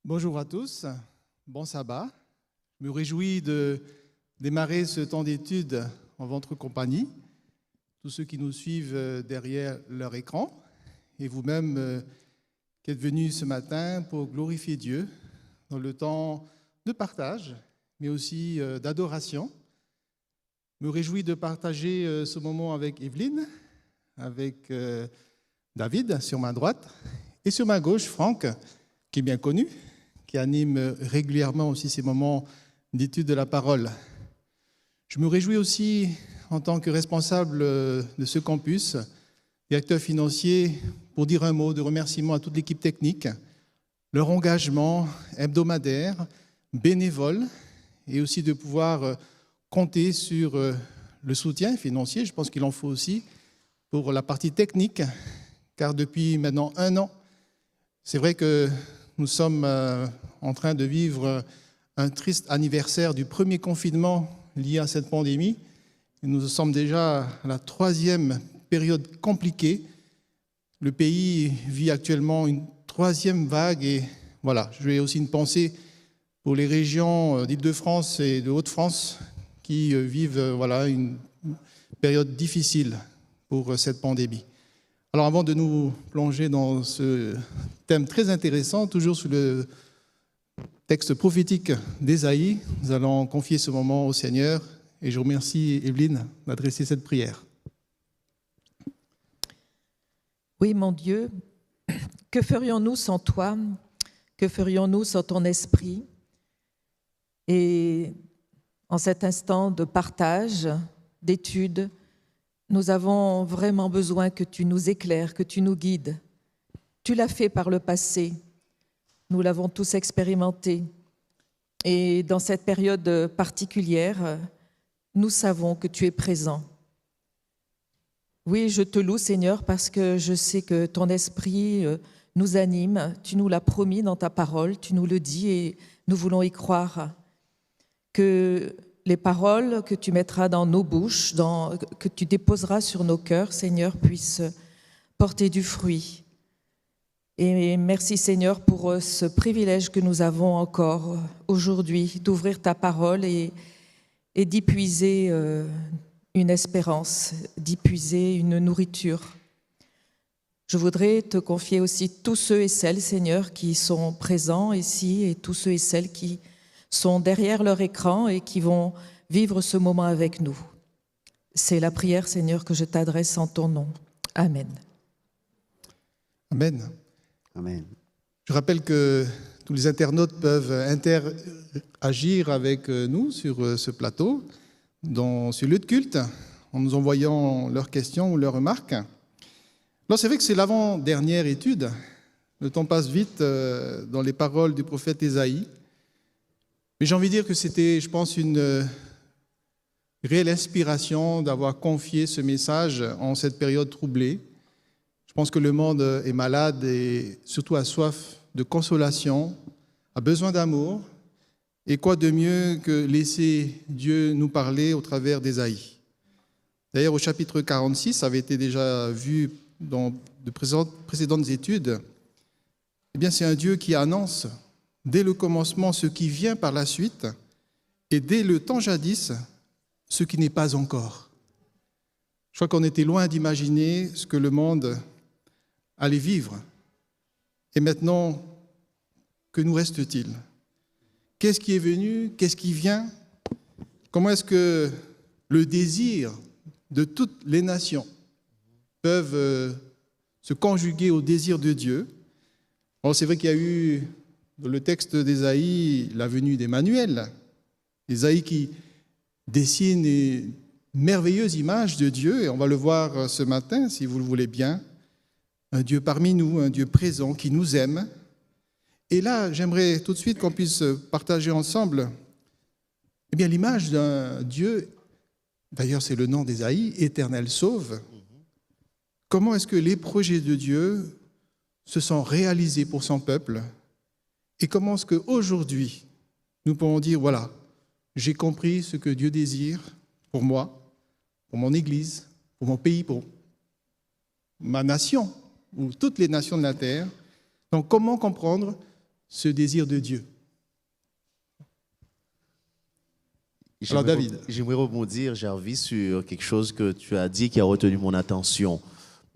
Bonjour à tous, bon sabbat. Je me réjouis de démarrer ce temps d'études en votre compagnie. Tous ceux qui nous suivent derrière leur écran et vous-même qui êtes venus ce matin pour glorifier Dieu dans le temps de partage, mais aussi d'adoration. Je me réjouis de partager ce moment avec Evelyne, avec David sur ma droite et sur ma gauche, Franck, qui est bien connu, qui anime régulièrement aussi ces moments d'étude de la parole. Je me réjouis aussi, en tant que responsable de ce campus, directeur financier, pour dire un mot de remerciement à toute l'équipe technique, leur engagement hebdomadaire, bénévole, et aussi de pouvoir compter sur le soutien financier, je pense qu'il en faut aussi, pour la partie technique, car depuis maintenant 1 an, c'est vrai que nous sommes en train de vivre un triste anniversaire du premier confinement lié à cette pandémie. Et nous sommes déjà à la 3e période compliquée. Le pays vit actuellement une 3e vague et voilà, j'ai aussi une pensée pour les régions d'Île-de-France et de Hauts-de-France qui vivent une période difficile pour cette pandémie. Alors avant de nous plonger dans ce thème très intéressant, toujours sous le texte prophétique d'Ésaïe, nous allons confier ce moment au Seigneur et je remercie Evelyne d'adresser cette prière. Oui, mon Dieu, que ferions-nous sans toi? Que ferions-nous sans ton esprit? Et en cet instant de partage, d'étude, nous avons vraiment besoin que tu nous éclaires, que tu nous guides. Tu l'as fait par le passé. Nous l'avons tous expérimenté. Et dans cette période particulière, nous savons que tu es présent. Oui, je te loue, Seigneur, parce que je sais que ton esprit nous anime. Tu nous l'as promis dans ta parole, tu nous le dis et nous voulons y croire. Que les paroles que tu mettras dans nos bouches, que tu déposeras sur nos cœurs, Seigneur, puissent porter du fruit. Et merci, Seigneur, pour ce privilège que nous avons encore aujourd'hui d'ouvrir ta parole et d'y puiser une espérance, d'y puiser une nourriture. Je voudrais te confier aussi tous ceux et celles, Seigneur, qui sont présents ici et tous ceux et celles qui sont derrière leur écran et qui vont vivre ce moment avec nous. C'est la prière, Seigneur, que je t'adresse en ton nom. Amen. Amen. Amen. Je rappelle que tous les internautes peuvent interagir avec nous sur ce plateau, dans ce lieu de culte, en nous envoyant leurs questions ou leurs remarques. Alors c'est vrai que c'est l'avant-dernière étude. Le temps passe vite dans les paroles du prophète Ésaïe. Mais j'ai envie de dire que c'était, je pense, une réelle inspiration d'avoir confié ce message en cette période troublée. Je pense que le monde est malade et surtout a soif de consolation, a besoin d'amour. Et quoi de mieux que laisser Dieu nous parler au travers d'Ésaïe. D'ailleurs, au chapitre 46, ça avait été déjà vu dans de précédentes études, eh bien, c'est un Dieu qui annonce dès le commencement ce qui vient par la suite, et dès le temps jadis, ce qui n'est pas encore. Je crois qu'on était loin d'imaginer ce que le monde allait vivre. Et maintenant, que nous reste-t-il? Qu'est-ce qui est venu? Qu'est-ce qui vient? Comment est-ce que le désir de toutes les nations peuvent se conjuguer au désir de Dieu? Bon, c'est vrai qu'il y a eu dans le texte d'Ésaïe, la venue d'Emmanuel, Ésaïe qui dessine une merveilleuse image de Dieu, et on va le voir ce matin, si vous le voulez bien, un Dieu parmi nous, un Dieu présent qui nous aime. Et là, j'aimerais tout de suite qu'on puisse partager ensemble eh bien, l'image d'un Dieu, d'ailleurs c'est le nom d'Ésaïe, Éternel sauve. Comment est-ce que les projets de Dieu se sont réalisés pour son peuple? Et comment est-ce qu'aujourd'hui, nous pouvons dire, voilà, j'ai compris ce que Dieu désire pour moi, pour mon Église, pour mon pays, pour ma nation, ou toutes les nations de la terre. Donc, comment comprendre ce désir de Dieu. Alors David. J'aimerais rebondir, Jarvis, sur quelque chose que tu as dit qui a retenu mon attention.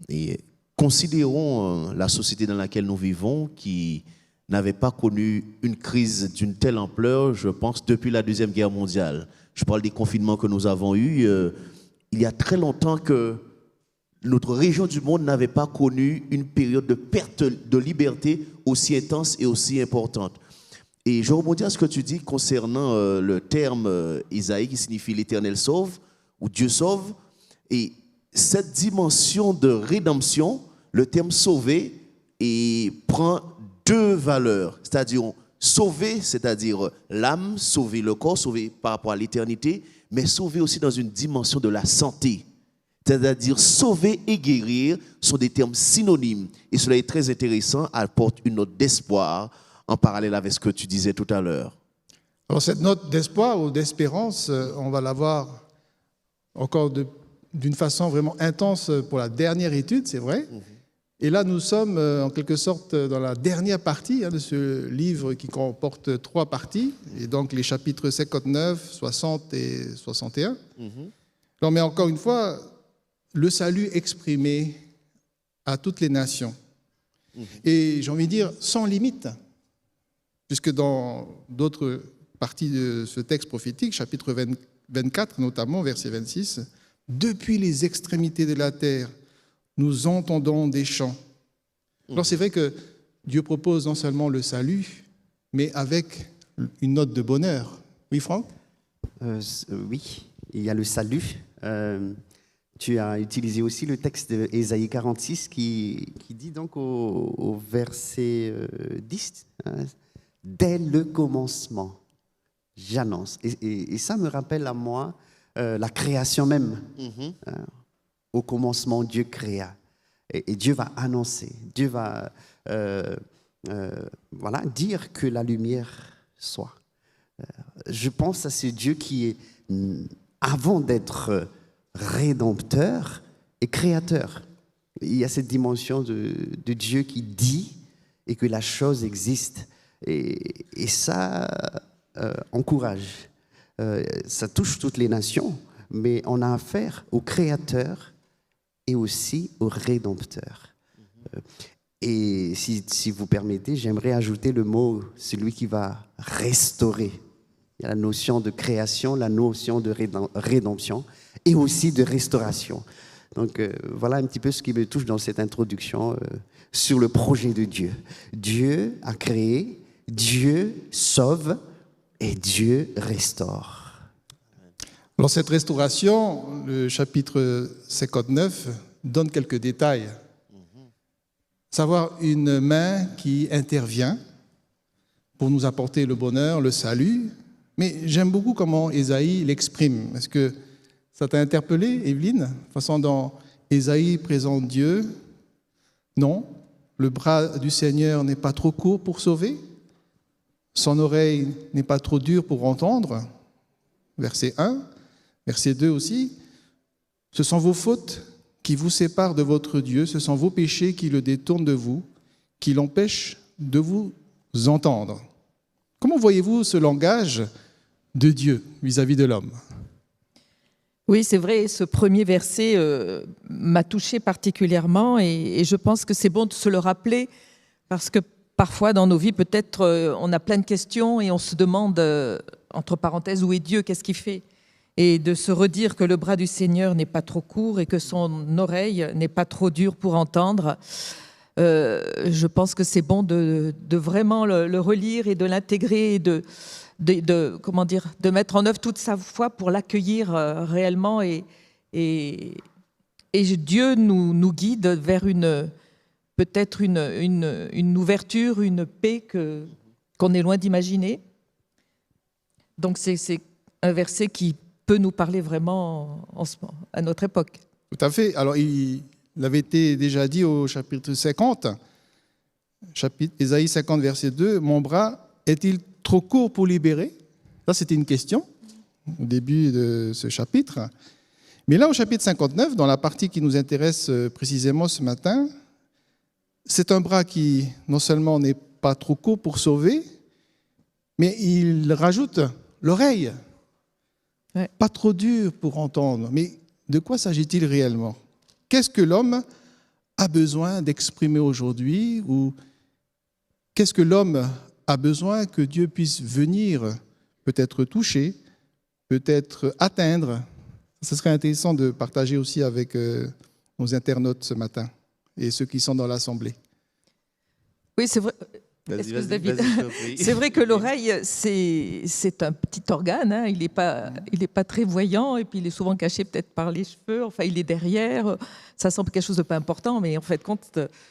Et considérons la société dans laquelle nous vivons qui n'avait pas connu une crise d'une telle ampleur, je pense, depuis la Deuxième Guerre mondiale. Je parle des confinements que nous avons eus. Il y a très longtemps que notre région du monde n'avait pas connu une période de perte de liberté aussi intense et aussi importante. Et je rebondis à ce que tu dis concernant le terme Isaïe qui signifie l'Éternel sauve ou Dieu sauve. Et cette dimension de rédemption, le terme sauver, et prend deux valeurs, c'est-à-dire sauver, c'est-à-dire l'âme, sauver le corps, sauver par rapport à l'éternité, mais sauver aussi dans une dimension de la santé. C'est-à-dire sauver et guérir sont des termes synonymes. Et cela est très intéressant, apporte une note d'espoir en parallèle avec ce que tu disais tout à l'heure. Alors cette note d'espoir ou d'espérance, on va l'avoir encore d'une façon vraiment intense pour la dernière étude, c'est vrai. Et là, nous sommes en quelque sorte dans la dernière partie de ce livre qui comporte 3 parties, et donc les chapitres 59, 60 et 61. Alors, mais encore une fois, le salut exprimé à toutes les nations. Et j'ai envie de dire sans limite, puisque dans d'autres parties de ce texte prophétique, chapitre 24 notamment, verset 26, « Depuis les extrémités de la terre, nous entendons des chants. » Alors c'est vrai que Dieu propose non seulement le salut, mais avec une note de bonheur. Oui, Franck ? Oui, il y a le salut. Tu as utilisé aussi le texte d'Ésaïe 46 qui dit donc au verset 10, dès le commencement, j'annonce. Et ça me rappelle à moi la création même. Au commencement, Dieu créa. Et Dieu va annoncer, Dieu va dire que la lumière soit. Je pense à ce Dieu qui est, avant d'être rédempteur, et créateur. Il y a cette dimension de Dieu qui dit et que la chose existe. Et ça encourage. Ça touche toutes les nations, mais on a affaire au créateur et aussi au rédempteur. Et si vous permettez, j'aimerais ajouter le mot, celui qui va restaurer. Il y a la notion de création, la notion de rédemption et aussi de restauration. Donc voilà un petit peu ce qui me touche dans cette introduction sur le projet de Dieu. Dieu a créé, Dieu sauve et Dieu restaure. Alors cette restauration, le chapitre 59 donne quelques détails. Savoir une main qui intervient pour nous apporter le bonheur, le salut. Mais j'aime beaucoup comment Ésaïe l'exprime. Est-ce que ça t'a interpellé, Evelyne, la façon dont Ésaïe présente Dieu? Non, le bras du Seigneur n'est pas trop court pour sauver. Son oreille n'est pas trop dure pour entendre. Verset 1. Verset 2 aussi, « Ce sont vos fautes qui vous séparent de votre Dieu, ce sont vos péchés qui le détournent de vous, qui l'empêchent de vous entendre. » Comment voyez-vous ce langage de Dieu vis-à-vis de l'homme? Oui, c'est vrai, ce premier verset m'a touché particulièrement et je pense que c'est bon de se le rappeler parce que parfois dans nos vies, peut-être on a plein de questions et on se demande, entre parenthèses, où est Dieu, qu'est-ce qu'il fait? Et de se redire que le bras du Seigneur n'est pas trop court et que son oreille n'est pas trop dure pour entendre, je pense que c'est bon de vraiment le relire et de l'intégrer et de mettre en œuvre toute sa foi pour l'accueillir réellement. Et Dieu nous guide vers peut-être une ouverture, une paix qu'on est loin d'imaginer. Donc c'est un verset qui peut nous parler vraiment à notre époque. Tout à fait. Alors, il avait été déjà dit au chapitre 50, Ésaïe 50, verset 2, « Mon bras est-il trop court pour libérer ?» Ça, c'était une question au début de ce chapitre. Mais là, au chapitre 59, dans la partie qui nous intéresse précisément ce matin, c'est un bras qui non seulement n'est pas trop court pour sauver, mais il rajoute l'oreille. Ouais. Pas trop dur pour entendre. Mais de quoi s'agit-il réellement? Qu'est-ce que l'homme a besoin d'exprimer aujourd'hui, ou qu'est-ce que l'homme a besoin que Dieu puisse venir peut-être toucher, peut-être atteindre? Ce serait intéressant de partager aussi avec nos internautes ce matin et ceux qui sont dans l'Assemblée. Oui, c'est vrai. Excuse, David. C'est vrai que l'oreille, c'est un petit organe. Hein. Il n'est pas très voyant, et puis il est souvent caché peut-être par les cheveux. Enfin, il est derrière. Ça semble quelque chose de pas important, mais en fait,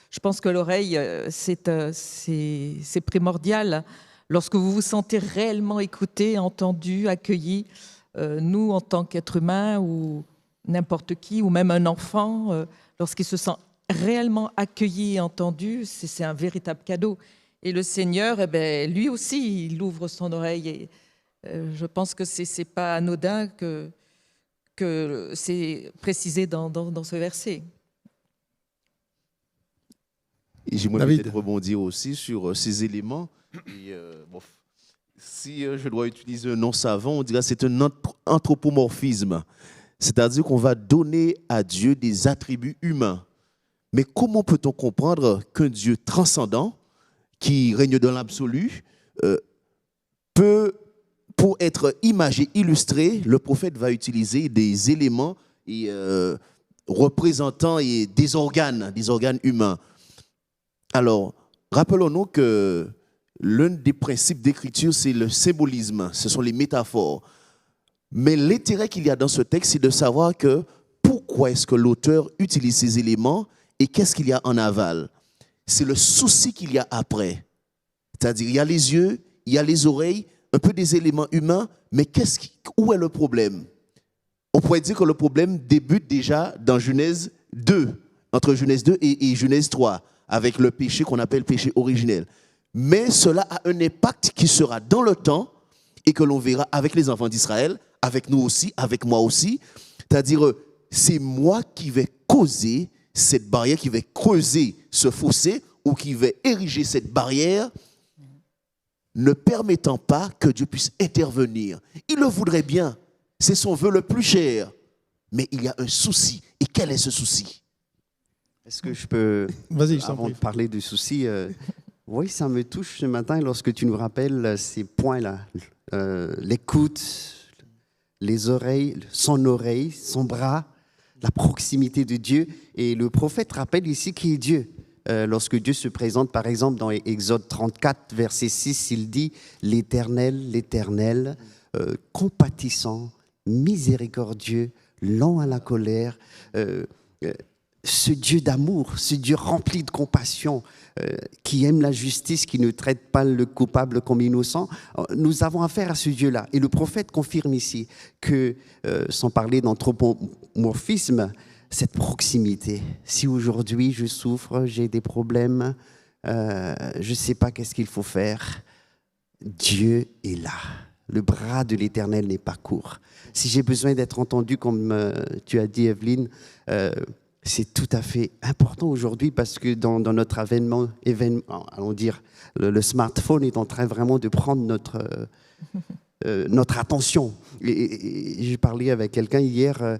je pense que l'oreille, c'est primordial. Lorsque vous vous sentez réellement écouté, entendu, accueilli, nous, en tant qu'êtres humains, ou n'importe qui, ou même un enfant, lorsqu'il se sent réellement accueilli et entendu, c'est un véritable cadeau. Et le Seigneur, lui aussi, il ouvre son oreille. Et je pense que c'est pas anodin que c'est précisé dans ce verset. J'aimerais peut-être rebondir aussi sur ces éléments. Et, si je dois utiliser un nom savant, on dirait que c'est un anthropomorphisme. C'est-à-dire qu'on va donner à Dieu des attributs humains. Mais comment peut-on comprendre qu'un Dieu transcendant, qui règne dans l'absolu, peut, pour être imagé, illustré, le prophète va utiliser des éléments représentant des organes humains. Alors, rappelons-nous que l'un des principes d'écriture, c'est le symbolisme, ce sont les métaphores. Mais l'intérêt qu'il y a dans ce texte, c'est de savoir que pourquoi est-ce que l'auteur utilise ces éléments et qu'est-ce qu'il y a en aval. C'est le souci qu'il y a après. C'est-à-dire, il y a les yeux, il y a les oreilles, un peu des éléments humains, mais où est le problème? On pourrait dire que le problème débute déjà dans Genèse 2, entre Genèse 2 et Genèse 3, avec le péché qu'on appelle péché originel. Mais cela a un impact qui sera dans le temps et que l'on verra avec les enfants d'Israël, avec nous aussi, avec moi aussi. C'est-à-dire, c'est moi qui vais causer cette barrière, qui vais creuser ce fossé ou qui vais ériger cette barrière, ne permettant pas que Dieu puisse intervenir. Il le voudrait bien, c'est son vœu le plus cher, mais il y a un souci. Et quel est ce souci? Est-ce que je peux, avant de parler du souci, oui, ça me touche ce matin lorsque tu nous rappelles ces points-là, l'écoute, les oreilles, son bras, la proximité de Dieu. Et le prophète rappelle ici qui est Dieu. Lorsque Dieu se présente, par exemple, dans Exode 34, verset 6, il dit « L'Éternel, l'Éternel, compatissant, miséricordieux, lent à la colère, ce Dieu d'amour, ce Dieu rempli de compassion, qui aime la justice, qui ne traite pas le coupable comme innocent. Nous avons affaire à ce Dieu-là. Et le prophète confirme ici que, sans parler d'anthropomorphisme, cette proximité. Si aujourd'hui je souffre, j'ai des problèmes, je ne sais pas qu'est-ce qu'il faut faire, Dieu est là. Le bras de l'Éternel n'est pas court. Si j'ai besoin d'être entendu, comme tu as dit, Evelyne, c'est tout à fait important aujourd'hui parce que dans notre événement, allons dire, le smartphone est en train vraiment de prendre notre attention. Et j'ai parlé avec quelqu'un hier,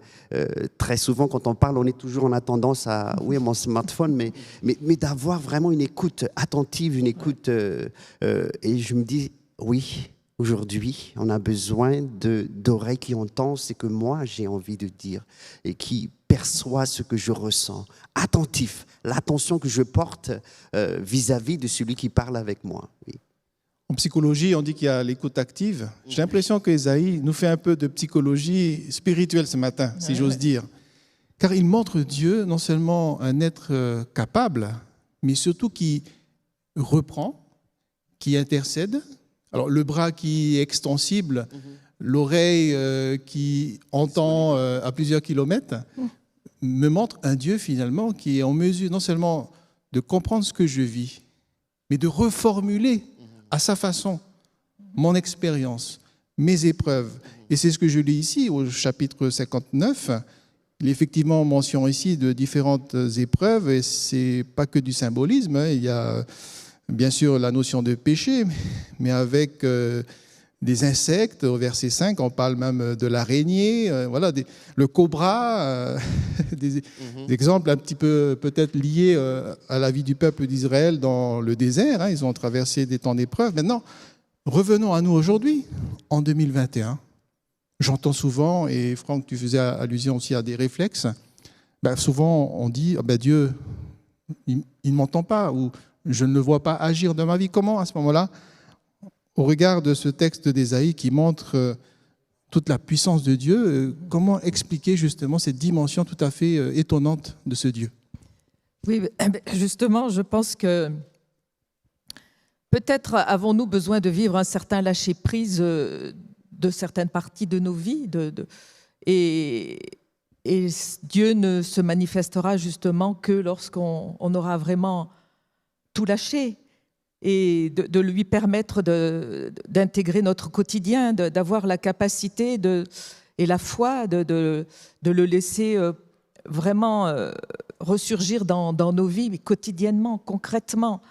très souvent quand on parle, on est toujours en tendance à, oui, mon smartphone, mais d'avoir vraiment une écoute attentive, une écoute, et je me dis, oui, aujourd'hui, on a besoin d'oreilles qui entendent ce que moi j'ai envie de dire et qui perçoit ce que je ressens, attentif, l'attention que je porte vis-à-vis de celui qui parle avec moi. Oui. En psychologie, on dit qu'il y a l'écoute active. J'ai l'impression qu'Ésaïe nous fait un peu de psychologie spirituelle ce matin, si j'ose dire. Car il montre Dieu non seulement un être capable, mais surtout qui reprend, qui intercède. Alors le bras qui est extensible, l'oreille qui entend à plusieurs kilomètres, me montre un Dieu finalement qui est en mesure non seulement de comprendre ce que je vis, mais de reformuler à sa façon mon expérience, mes épreuves. Et c'est ce que je lis ici au chapitre 59. Il est effectivement mention ici de différentes épreuves et ce n'est pas que du symbolisme. Il y a bien sûr la notion de péché, mais avec des insectes. Au verset 5, on parle même de l'araignée, voilà, le cobra, des exemples un petit peu peut-être liés à la vie du peuple d'Israël dans le désert. Ils ont traversé des temps d'épreuve. Maintenant, revenons à nous aujourd'hui, en 2021. J'entends souvent, et Franck, tu faisais allusion aussi à des réflexes, souvent on dit Dieu, il ne m'entend pas, ou je ne le vois pas agir dans ma vie. Comment à ce moment-là, au regard de ce texte d'Ésaïe qui montre toute la puissance de Dieu, comment expliquer justement cette dimension tout à fait étonnante de ce Dieu? Oui, justement, je pense que peut-être avons-nous besoin de vivre un certain lâcher-prise de certaines parties de nos vies, et Dieu ne se manifestera justement que lorsqu'on aura vraiment tout lâché, et de lui permettre d'intégrer notre quotidien, d'avoir la capacité et la foi de le laisser vraiment ressurgir dans nos vies quotidiennement, concrètement.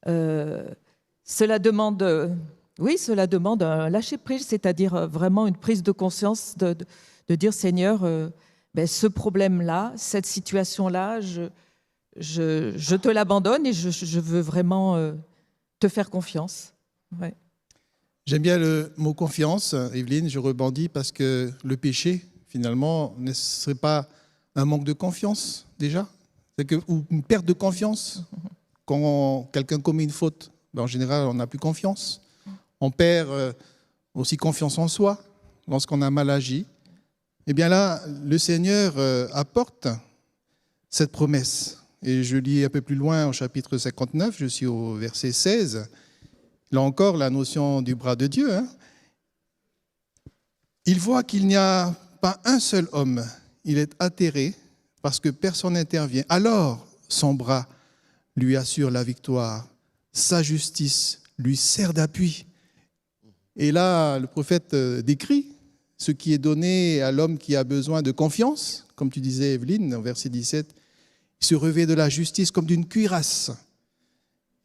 Cela demande un lâcher-prise, c'est-à-dire vraiment une prise de conscience de dire Seigneur, ce problème-là, cette situation-là, je te l'abandonne et je veux vraiment te faire confiance. Ouais. J'aime bien le mot confiance, Evelyne, je rebondis parce que le péché, finalement, ne serait pas un manque de confiance déjà, ou une perte de confiance. Quand quelqu'un commet une faute, en général, on n'a plus confiance. On perd aussi confiance en soi lorsqu'on a mal agi. Eh bien là, le Seigneur apporte cette promesse. Et je lis un peu plus loin au chapitre 59, je suis au verset 16. Là encore, la notion du bras de Dieu. Il voit qu'il n'y a pas un seul homme. Il est atterré parce que personne n'intervient. Alors, son bras lui assure la victoire. Sa justice lui sert d'appui. Et là, le prophète décrit ce qui est donné à l'homme qui a besoin de confiance. Comme tu disais, Evelyne, au verset 17, il se revêt de la justice comme d'une cuirasse.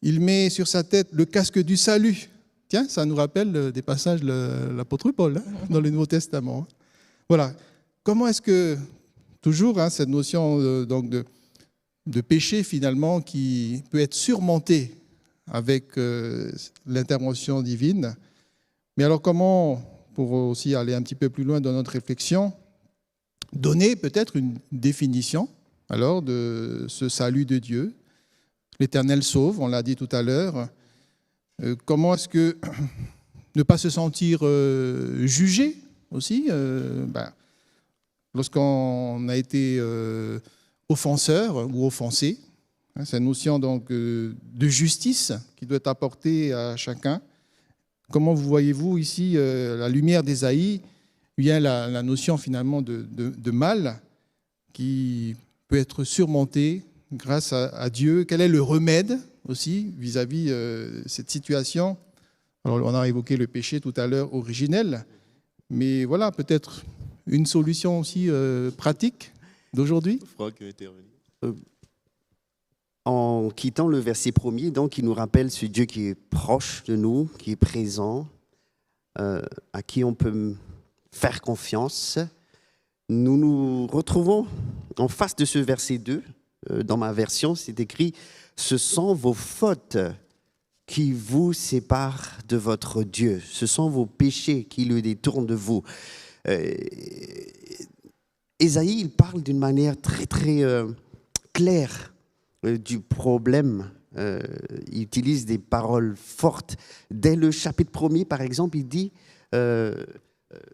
Il met sur sa tête le casque du salut. Tiens, ça nous rappelle des passages de l'apôtre Paul dans le Nouveau Testament. Voilà. Comment est-ce que, toujours, cette notion donc de péché, finalement, qui peut être surmontée avec l'intervention divine. Mais alors comment, pour aussi aller un petit peu plus loin dans notre réflexion, donner peut-être une définition alors de ce salut de Dieu? L'Éternel sauve, on l'a dit tout à l'heure. Comment est-ce que ne pas se sentir jugé aussi lorsqu'on a été offenseur ou offensé? Cette notion donc de justice qui doit être apportée à chacun. Comment vous voyez-vous ici la lumière d'Ésaïe vient la notion finalement de mal qui peut être surmontée grâce à Dieu? Quel est le remède aussi vis-à-vis de cette situation? Alors, on a évoqué le péché tout à l'heure originel, mais voilà, peut-être une solution aussi pratique d'aujourd'hui. En quittant le verset 1er, donc, il nous rappelle ce Dieu qui est proche de nous, qui est présent, à qui on peut faire confiance. Nous nous retrouvons en face de ce verset 2. Dans ma version, c'est écrit « Ce sont vos fautes qui vous séparent de votre Dieu. Ce sont vos péchés qui le détournent de vous. » Ésaïe, il parle d'une manière très, très claire du problème. Il utilise des paroles fortes. Dès le chapitre 1er, par exemple, il dit « Ce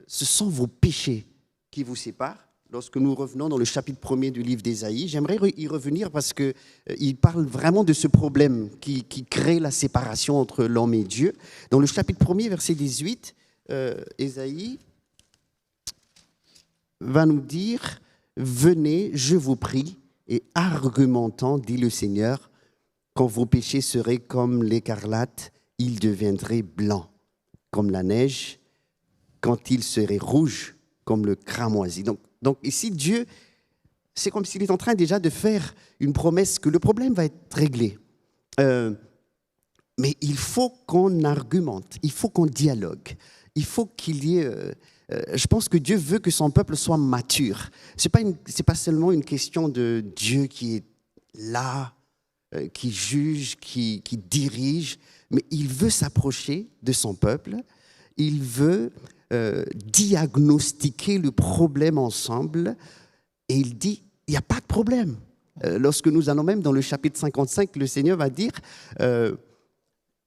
sont vos péchés qui vous séparent. » Lorsque nous revenons dans le chapitre 1er du livre d'Ésaïe, j'aimerais y revenir parce qu'il parle vraiment de ce problème qui crée la séparation entre l'homme et Dieu. Dans le chapitre 1er, verset 18, Ésaïe va nous dire « Venez, je vous prie, et argumentant, dit le Seigneur, quand vos péchés seraient comme l'écarlate, ils deviendraient blancs comme la neige, quand ils seraient rouges comme le cramoisi. » Donc ici, Dieu, c'est comme s'il est en train déjà de faire une promesse que le problème va être réglé. Mais il faut qu'on argumente, il faut qu'on dialogue, il faut qu'il y ait... je pense que Dieu veut que son peuple soit mature. Ce n'est pas seulement une question de Dieu qui est là, qui juge, qui dirige, mais il veut s'approcher de son peuple, il veut diagnostiquer le problème ensemble, et il dit, il n'y a pas de problème. Lorsque nous allons même dans le chapitre 55, le Seigneur va dire,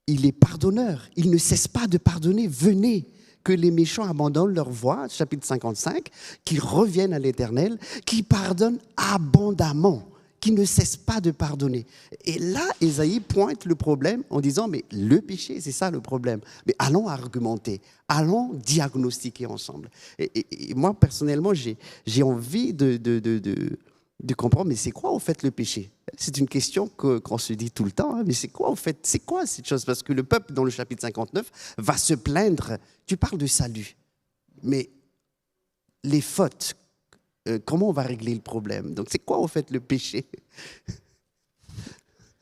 il est pardonneur, il ne cesse pas de pardonner, venez, que les méchants abandonnent leur voie, chapitre 55, qu'ils reviennent à l'Éternel, qui pardonne abondamment, qui ne cesse pas de pardonner. Et là, Ésaïe pointe le problème en disant, mais le péché, c'est ça le problème. Mais allons argumenter, allons diagnostiquer ensemble. Et moi, personnellement, j'ai envie de comprendre, mais c'est quoi au fait le péché? C'est une question qu'on se dit tout le temps, hein, mais c'est quoi au fait? C'est quoi cette chose? Parce que le peuple, dans le chapitre 59, va se plaindre. Tu parles de salut, mais les fautes, comment on va régler le problème? Donc c'est quoi au fait le péché?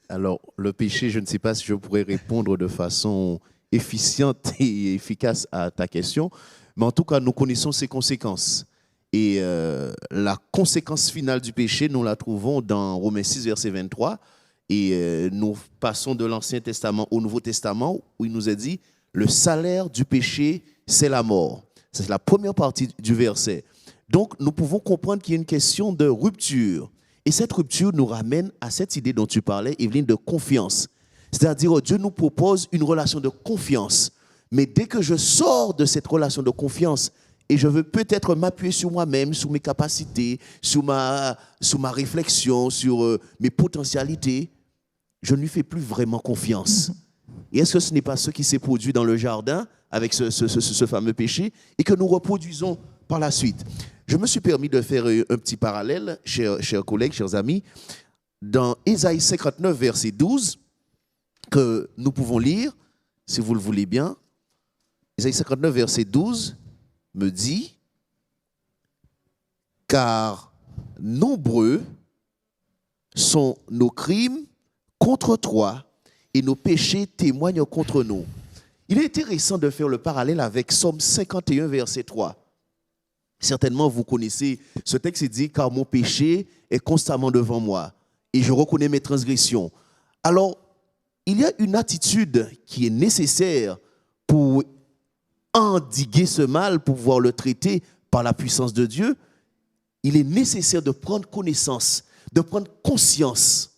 Alors, le péché, je ne sais pas si je pourrais répondre de façon efficiente et efficace à ta question, mais en tout cas, nous connaissons ses conséquences. Et la conséquence finale du péché, nous la trouvons dans Romains 6, verset 23. Et nous passons de l'Ancien Testament au Nouveau Testament, où il nous est dit, le salaire du péché, c'est la mort. C'est la première partie du verset. Donc, nous pouvons comprendre qu'il y a une question de rupture. Et cette rupture nous ramène à cette idée dont tu parlais, Evelyne, de confiance. C'est-à-dire, Dieu nous propose une relation de confiance. Mais dès que je sors de cette relation de confiance, et je veux peut-être m'appuyer sur moi-même, sur mes capacités, sur ma réflexion, sur mes potentialités, je ne lui fais plus vraiment confiance. Et est-ce que ce n'est pas ce qui s'est produit dans le jardin avec ce fameux péché et que nous reproduisons par la suite? Je me suis permis de faire un petit parallèle, chers collègues, chers amis, dans Ésaïe 59, verset 12, que nous pouvons lire, si vous le voulez bien. Ésaïe 59, verset 12 me dit, car nombreux sont nos crimes contre toi et nos péchés témoignent contre nous. Il est intéressant de faire le parallèle avec Psaume 51, verset 3. Certainement, vous connaissez ce texte, il dit, car mon péché est constamment devant moi et je reconnais mes transgressions. Alors, il y a une attitude qui est nécessaire pour endiguer ce mal, pour pouvoir le traiter par la puissance de Dieu. Il est nécessaire de prendre connaissance, de prendre conscience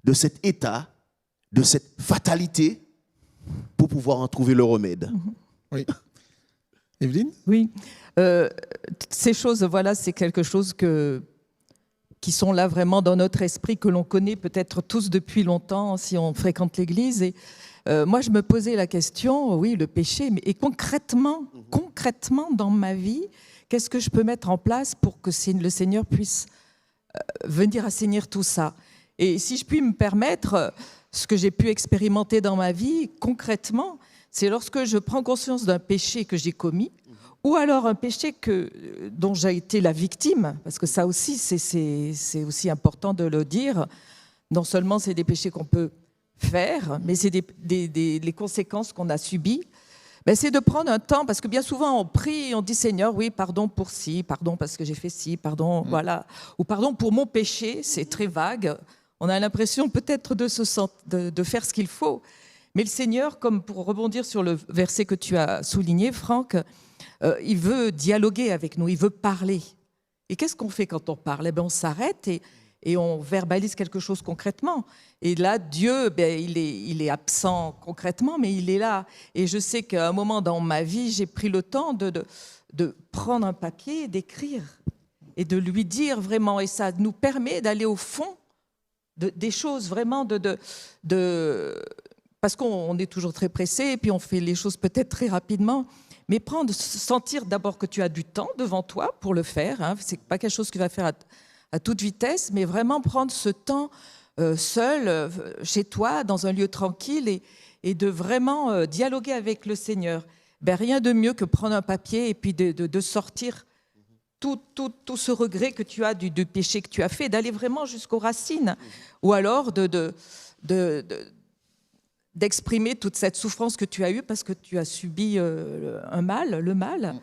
de cet état, de cette fatalité, pour pouvoir en trouver le remède. Oui. Evelyne? Oui. Ces choses, voilà, c'est quelque chose qui sont là vraiment dans notre esprit, que l'on connaît peut-être tous depuis longtemps, si on fréquente l'Église. Et moi, je me posais la question, oui, le péché, mais et concrètement, dans ma vie, qu'est-ce que je peux mettre en place pour que le Seigneur puisse venir assainir tout ça? Et si je puis me permettre, ce que j'ai pu expérimenter dans ma vie, concrètement, c'est lorsque je prends conscience d'un péché que j'ai commis, ou alors un péché dont j'ai été la victime, parce que ça aussi, c'est aussi important de le dire. Non seulement c'est des péchés qu'on peut faire, mais c'est les conséquences qu'on a subies. Ben, c'est de prendre un temps, parce que bien souvent on prie et on dit Seigneur, oui, pardon pour ci, pardon parce que j'ai fait ci, pardon, voilà, ou pardon pour mon péché, c'est très vague. On a l'impression peut-être de faire ce qu'il faut. Mais le Seigneur, comme pour rebondir sur le verset que tu as souligné, Franck, il veut dialoguer avec nous, il veut parler. Et qu'est-ce qu'on fait quand on parle? Eh bien, on s'arrête et on verbalise quelque chose concrètement. Et là, Dieu, il est absent concrètement, mais il est là. Et je sais qu'à un moment dans ma vie, j'ai pris le temps de prendre un papier, d'écrire et de lui dire vraiment. Et ça nous permet d'aller au fond des choses, vraiment parce qu'on est toujours très pressé et puis on fait les choses peut-être très rapidement. Mais sentir d'abord que tu as du temps devant toi pour le faire. Hein. Ce n'est pas quelque chose que tu vas faire à toute vitesse, mais vraiment prendre ce temps seul, chez toi, dans un lieu tranquille et de vraiment dialoguer avec le Seigneur. Ben, rien de mieux que prendre un papier et puis de sortir tout ce regret que tu as du péché que tu as fait, d'aller vraiment jusqu'aux racines. Ou alors d'exprimer toute cette souffrance que tu as eue parce que tu as subi le mal.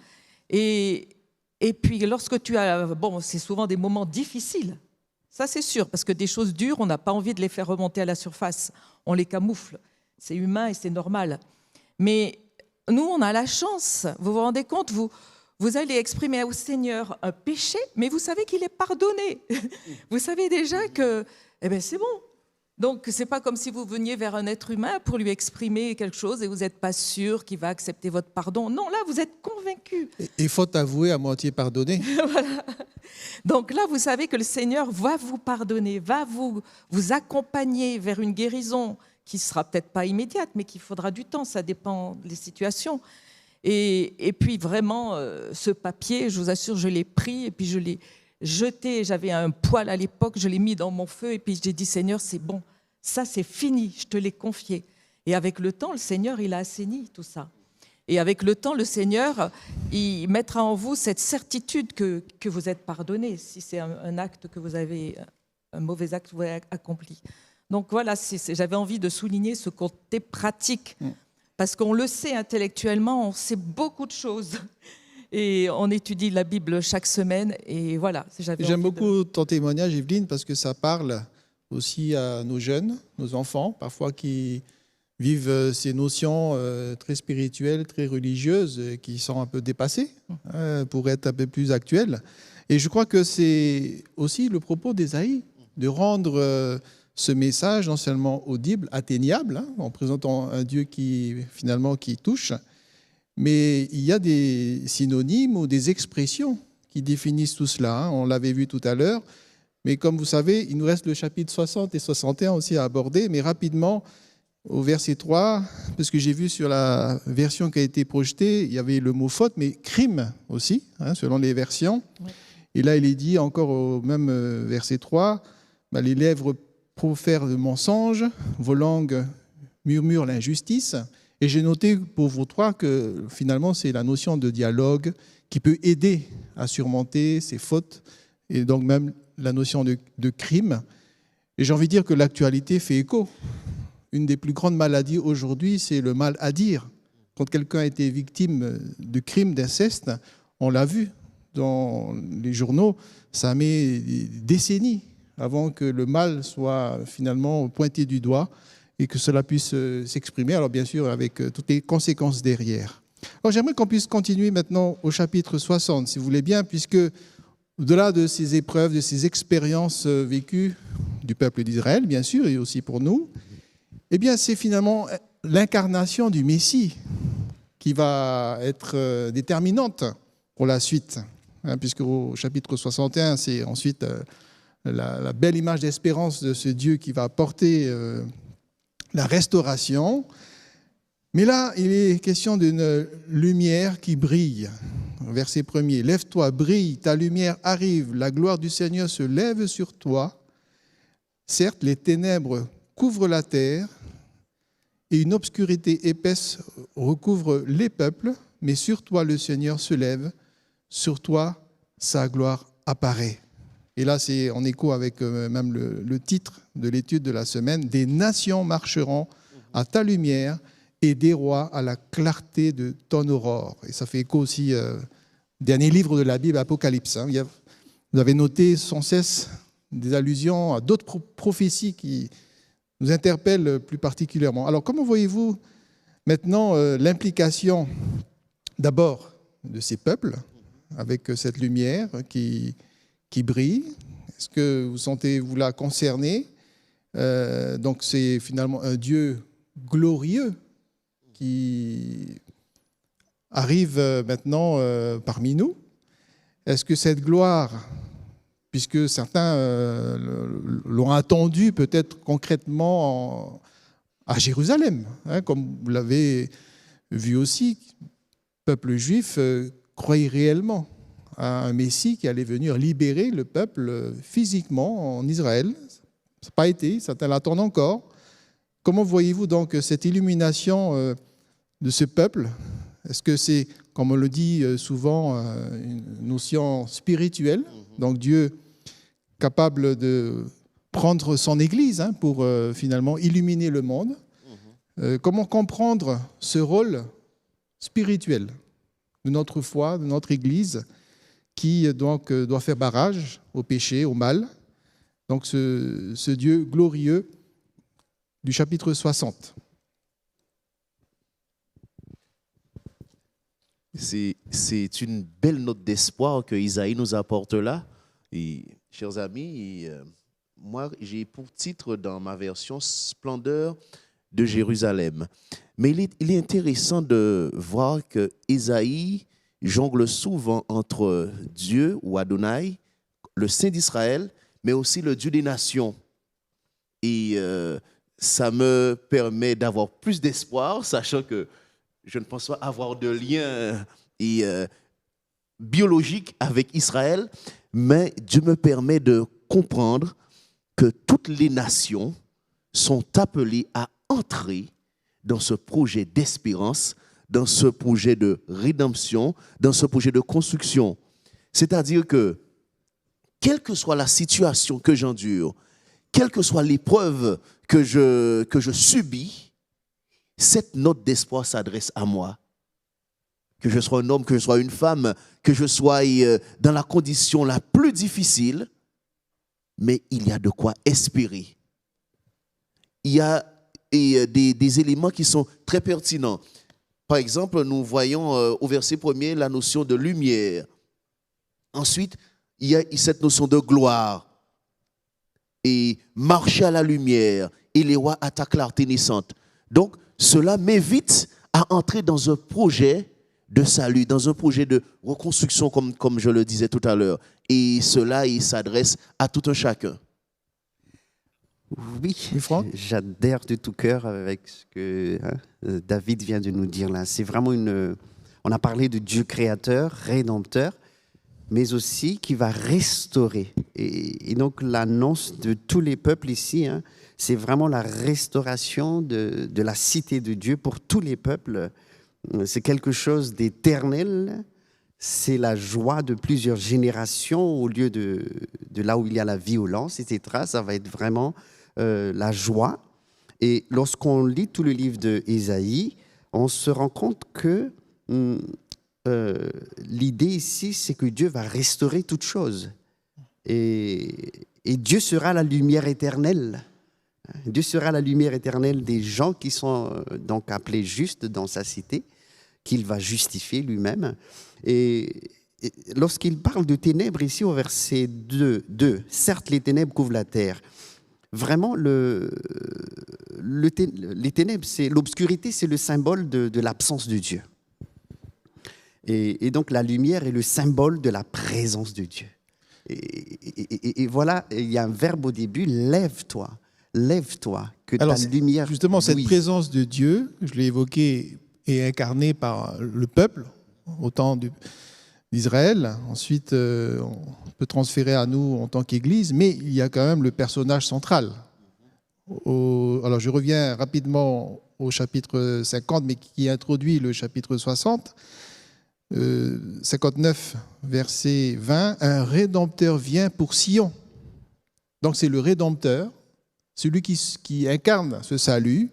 Et puis, lorsque tu as... Bon, c'est souvent des moments difficiles, ça c'est sûr, parce que des choses dures, on n'a pas envie de les faire remonter à la surface. On les camoufle. C'est humain et c'est normal. Mais nous, on a la chance. Vous vous rendez compte, vous allez exprimer au Seigneur un péché, mais vous savez qu'il est pardonné. Vous savez déjà que c'est bon. Donc, ce n'est pas comme si vous veniez vers un être humain pour lui exprimer quelque chose et vous n'êtes pas sûr qu'il va accepter votre pardon. Non, là, vous êtes convaincu. Et faute avouée à moitié pardonnée. Voilà. Donc là, vous savez que le Seigneur va vous pardonner, va vous accompagner vers une guérison qui ne sera peut-être pas immédiate, mais qui faudra du temps, ça dépend des situations. Et puis vraiment, ce papier, je vous assure, je l'ai pris et puis je l'ai jeté. J'avais un poêle à l'époque, je l'ai mis dans mon feu et puis j'ai dit, Seigneur, c'est bon, ça c'est fini, je te l'ai confié. Et avec le temps, le Seigneur, il a assaini tout ça. Et avec le temps, le Seigneur, il mettra en vous cette certitude que vous êtes pardonné, si c'est un acte que vous avez, un mauvais acte que vous avez accompli. Donc voilà, j'avais envie de souligner ce côté pratique, parce qu'on le sait intellectuellement, on sait beaucoup de choses. Et on étudie la Bible chaque semaine, et voilà. J'aime beaucoup ton témoignage, Evelyne, parce que ça parle aussi à nos jeunes, nos enfants, parfois qui vivent ces notions très spirituelles, très religieuses, qui sont un peu dépassées, pour être un peu plus actuelles. Et je crois que c'est aussi le propos d'Ésaïe, de rendre ce message non seulement audible, atteignable, en présentant un Dieu qui touche, mais il y a des synonymes ou des expressions qui définissent tout cela. On l'avait vu tout à l'heure, mais comme vous savez, il nous reste le chapitre 60 et 61 aussi à aborder, mais rapidement, au verset 3, parce que j'ai vu sur la version qui a été projetée, il y avait le mot faute, mais crime aussi, selon les versions. Oui. Et là, il est dit encore au même verset 3, les lèvres profèrent le mensonge, vos langues murmurent l'injustice. Et j'ai noté pour vous trois que finalement, c'est la notion de dialogue qui peut aider à surmonter ces fautes, et donc même la notion de crime. Et j'ai envie de dire que l'actualité fait écho. Une des plus grandes maladies aujourd'hui, c'est le mal à dire. Quand quelqu'un a été victime de crimes, d'inceste, on l'a vu dans les journaux, ça met des décennies avant que le mal soit finalement pointé du doigt et que cela puisse s'exprimer, alors bien sûr avec toutes les conséquences derrière. Alors j'aimerais qu'on puisse continuer maintenant au chapitre 60, si vous voulez bien, puisque au-delà de ces épreuves, de ces expériences vécues du peuple d'Israël, bien sûr, et aussi pour nous, eh bien, c'est finalement l'incarnation du Messie qui va être déterminante pour la suite, puisque au chapitre 61, c'est ensuite la belle image d'espérance de ce Dieu qui va porter la restauration. Mais là, il est question d'une lumière qui brille. Verset 1er, « Lève-toi, brille, ta lumière arrive, la gloire du Seigneur se lève sur toi. Certes, les ténèbres couvrent la terre, et une obscurité épaisse recouvre les peuples, mais sur toi le Seigneur se lève, sur toi sa gloire apparaît. » Et là, c'est en écho avec même le titre de l'étude de la semaine, « Des nations marcheront à ta lumière et des rois à la clarté de ton aurore. » Et ça fait écho aussi dernier livre de la Bible, Apocalypse. Vous avez noté sans cesse des allusions à d'autres prophéties qui nous interpelle plus particulièrement. Alors, comment voyez-vous maintenant l'implication d'abord de ces peuples avec cette lumière qui brille? Est-ce que vous sentez-vous là concerné? Donc, c'est finalement un Dieu glorieux qui arrive maintenant parmi nous. Est-ce que cette gloire, puisque certains l'ont attendu peut-être concrètement à Jérusalem, comme vous l'avez vu aussi, le peuple juif croyait réellement à un Messie qui allait venir libérer le peuple physiquement en Israël. Ça n'a pas été, certains l'attendent encore. Comment voyez-vous donc cette illumination de ce peuple? Est-ce que c'est, comme on le dit souvent, une notion spirituelle? Donc Dieu capable de prendre son Église pour finalement illuminer le monde. Comment comprendre ce rôle spirituel de notre foi, de notre Église, qui donc doit faire barrage au péché, au mal. Donc ce Dieu glorieux du chapitre 60. C'est une belle note d'espoir que Isaïe nous apporte là. Et, chers amis, moi j'ai pour titre dans ma version « Splendeur de Jérusalem ». Mais il est intéressant de voir que Isaïe jongle souvent entre Dieu ou Adonai, le Saint d'Israël, mais aussi le Dieu des nations. Et ça me permet d'avoir plus d'espoir, sachant que je ne pense pas avoir de lien biologique avec Israël, mais Dieu me permet de comprendre que toutes les nations sont appelées à entrer dans ce projet d'espérance, dans ce projet de rédemption, dans ce projet de construction. C'est-à-dire que, quelle que soit la situation que j'endure, quelle que soit l'épreuve que je subis, cette note d'espoir s'adresse à moi. Que je sois un homme, que je sois une femme, que je sois dans la condition la plus difficile, mais il y a de quoi espérer. Il y a des éléments qui sont très pertinents. Par exemple, nous voyons au verset 1er la notion de lumière. Ensuite, il y a cette notion de gloire. Et marcher à la lumière, et les rois à ta clarté naissante. Donc, cela m'invite à entrer dans un projet de salut, dans un projet de reconstruction, comme je le disais tout à l'heure. Et cela, il s'adresse à tout un chacun. Oui, j'adhère de tout cœur avec ce que David vient de nous dire là. C'est vraiment on a parlé de Dieu créateur, rédempteur, mais aussi qui va restaurer. Et donc l'annonce de tous les peuples ici, c'est vraiment la restauration de la cité de Dieu pour tous les peuples. C'est quelque chose d'éternel. C'est la joie de plusieurs générations au lieu de là où il y a la violence, etc. Ça va être vraiment la joie. Et lorsqu'on lit tout le livre d'Ésaïe, on se rend compte que l'idée ici, c'est que Dieu va restaurer toutes choses. Et Dieu sera la lumière éternelle. Dieu sera la lumière éternelle des gens qui sont donc appelés justes dans sa cité, qu'il va justifier lui-même. Et lorsqu'il parle de ténèbres ici au verset 2, certes les ténèbres couvrent la terre. Vraiment, les ténèbres, l'obscurité, c'est le symbole de l'absence de Dieu. Et donc la lumière est le symbole de la présence de Dieu. Et voilà, il y a un verbe au début, lève-toi. Lève-toi, que ta lumière... Justement, cette présence de Dieu, je l'ai évoqué, est incarnée par le peuple, au temps d'Israël. Ensuite, on peut transférer à nous en tant qu'Église, mais il y a quand même le personnage central. Alors, je reviens rapidement au chapitre 50, mais qui introduit le chapitre 60. 59, verset 20, « Un Rédempteur vient pour Sion ». Donc, c'est le Rédempteur, celui qui incarne ce salut,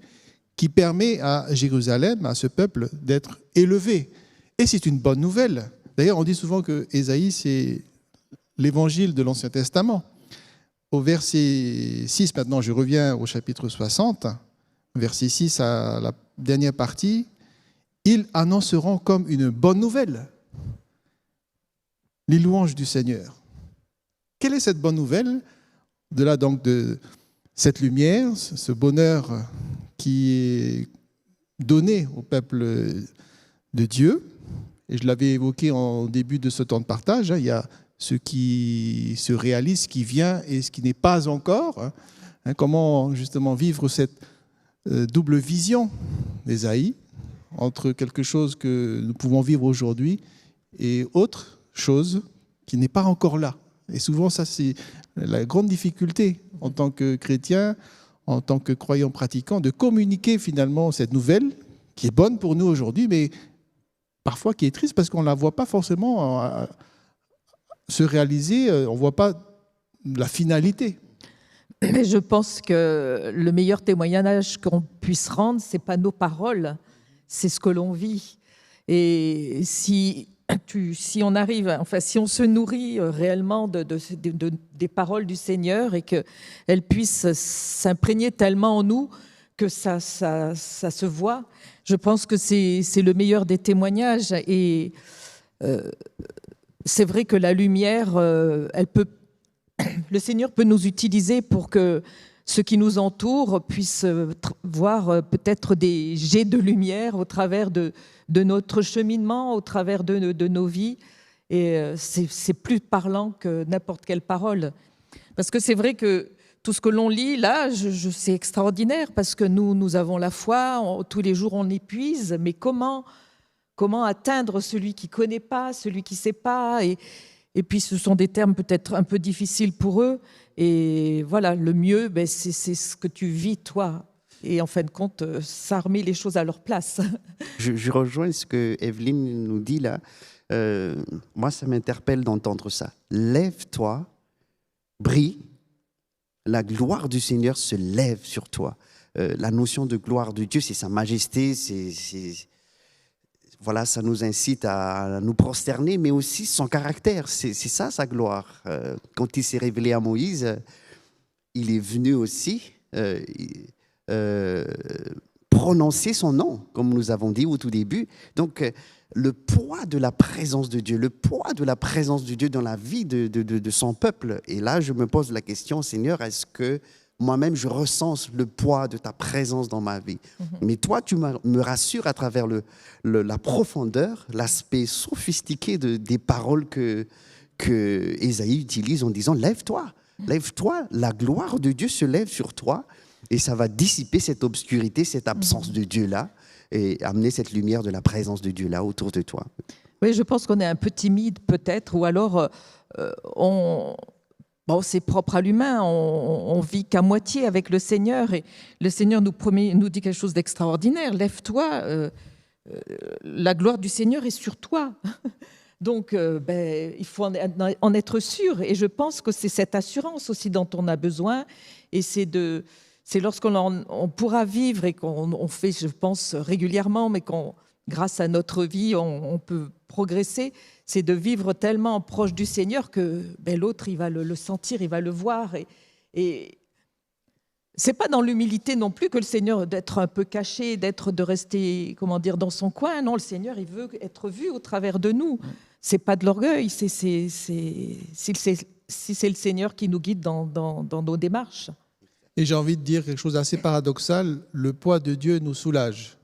qui permet à Jérusalem, à ce peuple, d'être élevé. Et c'est une bonne nouvelle. D'ailleurs, on dit souvent que Ésaïe, c'est l'évangile de l'Ancien Testament. Au verset 6, maintenant, je reviens au chapitre 60, verset 6 à la dernière partie, « Ils annonceront comme une bonne nouvelle les louanges du Seigneur ». Quelle est cette bonne nouvelle? De là, donc, de cette lumière, ce bonheur qui est donné au peuple de Dieu. Et je l'avais évoqué en début de ce temps de partage, il y a ce qui se réalise, ce qui vient et ce qui n'est pas encore. Comment justement vivre cette double vision d'Ésaïe entre quelque chose que nous pouvons vivre aujourd'hui et autre chose qui n'est pas encore là. Et souvent, ça, c'est la grande difficulté en tant que chrétien, en tant que croyant pratiquant, de communiquer finalement cette nouvelle qui est bonne pour nous aujourd'hui, mais parfois qui est triste parce qu'on ne la voit pas forcément se réaliser, on ne voit pas la finalité. Mais je pense que le meilleur témoignage qu'on puisse rendre, c'est pas nos paroles, c'est ce que l'on vit. Et si on arrive, enfin, si on se nourrit réellement des paroles du Seigneur et qu'elles puissent s'imprégner tellement en nous que ça se voit, je pense que c'est le meilleur des témoignages. Et c'est vrai que la lumière, le Seigneur peut nous utiliser pour que ceux qui nous entourent puissent voir peut-être des jets de lumière au travers de notre cheminement, au travers de nos vies. Et c'est plus parlant que n'importe quelle parole. Parce que c'est vrai que tout ce que l'on lit, là, c'est extraordinaire, parce que nous avons la foi, tous les jours on épuise, mais comment atteindre celui qui ne connaît pas, celui qui ne sait pas, et puis ce sont des termes peut-être un peu difficiles pour eux, et voilà, le mieux, c'est ce que tu vis toi, et en fin de compte, ça remet les choses à leur place. Je rejoins ce que Evelyne nous dit là. Moi, ça m'interpelle d'entendre ça. Lève-toi, brille, la gloire du Seigneur se lève sur toi. La notion de gloire de Dieu, c'est sa majesté, voilà, ça nous incite à nous prosterner, mais aussi son caractère, c'est ça sa gloire. Quand il s'est révélé à Moïse, il est venu aussi prononcer son nom, comme nous avons dit au tout début. Donc, le poids de la présence de Dieu, le poids de la présence de Dieu dans la vie de son peuple. Et là, je me pose la question, Seigneur, est-ce que moi-même, je ressens le poids de ta présence dans ma vie? Mais toi, tu me rassures à travers la profondeur, l'aspect sophistiqué des paroles que Ésaïe utilise en disant « Lève-toi, lève-toi, la gloire de Dieu se lève sur toi » et ça va dissiper cette obscurité, cette absence de Dieu-là, et amener cette lumière de la présence de Dieu là autour de toi. Oui, je pense qu'on est un peu timide peut-être, ou alors c'est propre à l'humain, on vit qu'à moitié avec le Seigneur, et le Seigneur nous dit quelque chose d'extraordinaire. Lève-toi, la gloire du Seigneur est sur toi. Donc, il faut en être sûr, et je pense que c'est cette assurance aussi dont on a besoin, et c'est lorsqu'on pourra vivre, et qu'on fait, je pense, régulièrement, mais grâce à notre vie, on peut progresser, c'est de vivre tellement proche du Seigneur que l'autre, il va le sentir, il va le voir. Et c'est pas dans l'humilité non plus que le Seigneur, d'être un peu caché, de rester, dans son coin. Non, le Seigneur, il veut être vu au travers de nous. C'est pas de l'orgueil, si c'est le Seigneur qui nous guide dans nos démarches. Et j'ai envie de dire quelque chose d'assez paradoxal, le poids de Dieu nous soulage.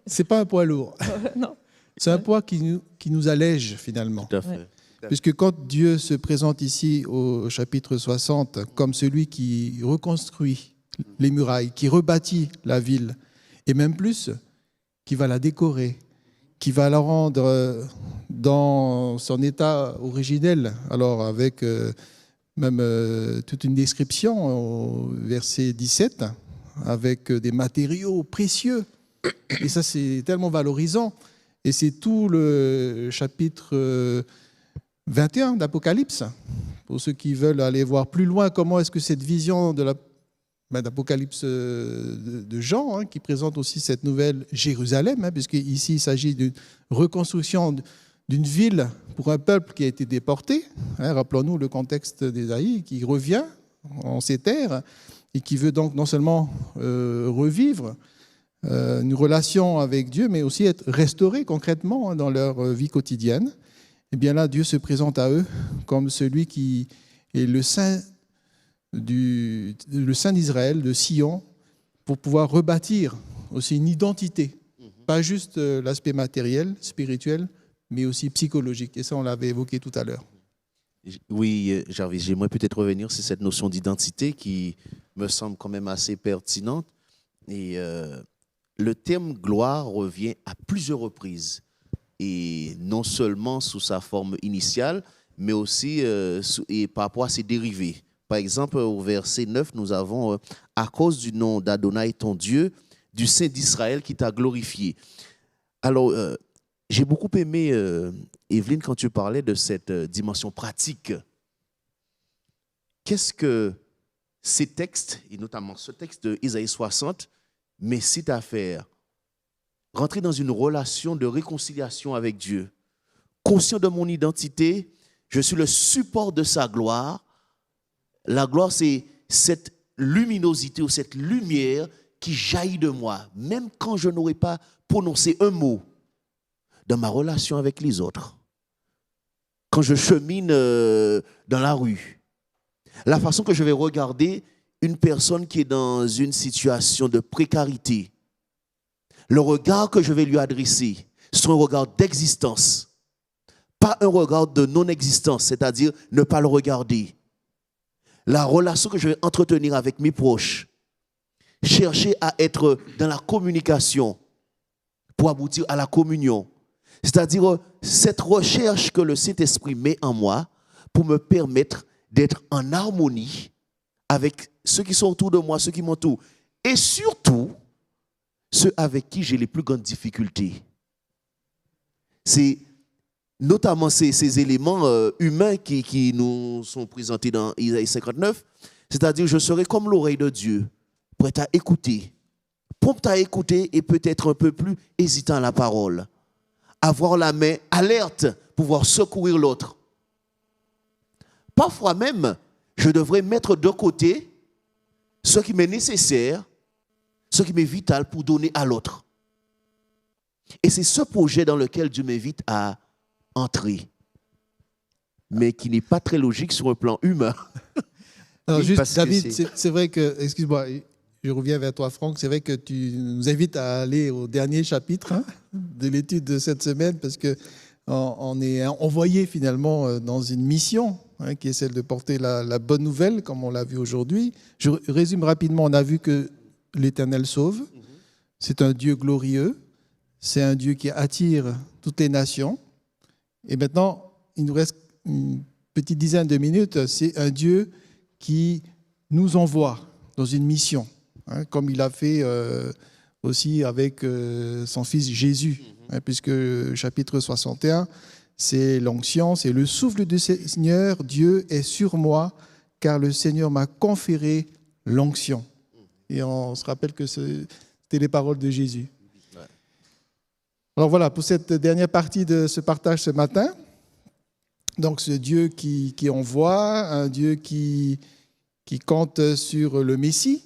C'est pas un poids lourd. Non. C'est un poids qui nous allège finalement. Tout à fait. Ouais. Puisque quand Dieu se présente ici au chapitre 60 comme celui qui reconstruit les murailles, qui rebâtit la ville, et même plus, qui va la décorer, qui va la rendre dans son état originel, alors avec même toute une description au verset 17, avec des matériaux précieux. Et ça, c'est tellement valorisant. Et c'est tout le chapitre 21 d'Apocalypse. Pour ceux qui veulent aller voir plus loin, comment est-ce que cette vision d'Apocalypse de Jean, qui présente aussi cette nouvelle Jérusalem, puisqu'ici il s'agit d'une reconstruction d'une ville pour un peuple qui a été déporté. Rappelons-nous le contexte d'Ésaïe, qui revient en ces terres et qui veut donc non seulement revivre une relation avec Dieu, mais aussi être restauré concrètement dans leur vie quotidienne. Et bien là, Dieu se présente à eux comme celui qui est le Saint d'Israël, de Sion, pour pouvoir rebâtir aussi une identité, pas juste l'aspect matériel, spirituel, mais aussi psychologique. Et ça, on l'avait évoqué tout à l'heure. Oui, Jarvis, j'aimerais peut-être revenir sur cette notion d'identité qui me semble quand même assez pertinente. Et le terme gloire revient à plusieurs reprises, et non seulement sous sa forme initiale, mais aussi et par rapport à ses dérivés. Par exemple, au verset 9, nous avons « À cause du nom d'Adonai, ton Dieu, du Saint d'Israël qui t'a glorifié ». Alors, j'ai beaucoup aimé, Evelyne, quand tu parlais de cette dimension pratique. Qu'est-ce que ces textes, et notamment ce texte d'Isaïe 60, m'incitent à faire rentrer dans une relation de réconciliation avec Dieu. Conscient de mon identité, je suis le support de sa gloire. La gloire, c'est cette luminosité ou cette lumière qui jaillit de moi, même quand je n'aurais pas prononcé un mot dans ma relation avec les autres. Quand je chemine dans la rue, la façon que je vais regarder une personne qui est dans une situation de précarité, le regard que je vais lui adresser, c'est un regard d'existence, pas un regard de non-existence, c'est-à-dire ne pas le regarder. La relation que je vais entretenir avec mes proches, chercher à être dans la communication pour aboutir à la communion. C'est-à-dire cette recherche que le Saint-Esprit met en moi pour me permettre d'être en harmonie avec ceux qui sont autour de moi, ceux qui m'entourent. Et surtout, ceux avec qui j'ai les plus grandes difficultés. C'est notamment ces éléments humains qui nous sont présentés dans Isaïe 59. C'est-à-dire, je serai comme l'oreille de Dieu, prête à écouter, prompte à écouter et peut-être un peu plus hésitant à la parole. Avoir la main alerte, pouvoir secourir l'autre. Parfois même, je devrais mettre de côté ce qui m'est nécessaire, ce qui m'est vital pour donner à l'autre. Et c'est ce projet dans lequel Dieu m'invite à entrer, mais qui n'est pas très logique sur un plan humain. Alors, Oui, juste, parce que David, c'est- c'est vrai que, excuse-moi, je reviens vers toi, Franck, c'est vrai que tu nous invites à aller au dernier chapitre de l'étude de cette semaine, parce qu'on est envoyé finalement dans une mission qui est celle de porter la bonne nouvelle, comme on l'a vu aujourd'hui. Je résume rapidement, on a vu que l'Éternel sauve, c'est un Dieu glorieux, c'est un Dieu qui attire toutes les nations. Et maintenant, il nous reste une petite dizaine de minutes, c'est un Dieu qui nous envoie dans une mission, comme il a fait aussi avec son fils Jésus, puisque chapitre 61, c'est l'onction, c'est le souffle du Seigneur, Dieu est sur moi, car le Seigneur m'a conféré l'onction. Et on se rappelle que c'était les paroles de Jésus. Alors voilà, pour cette dernière partie de ce partage ce matin, donc ce Dieu qui envoie, un Dieu qui compte sur le Messie,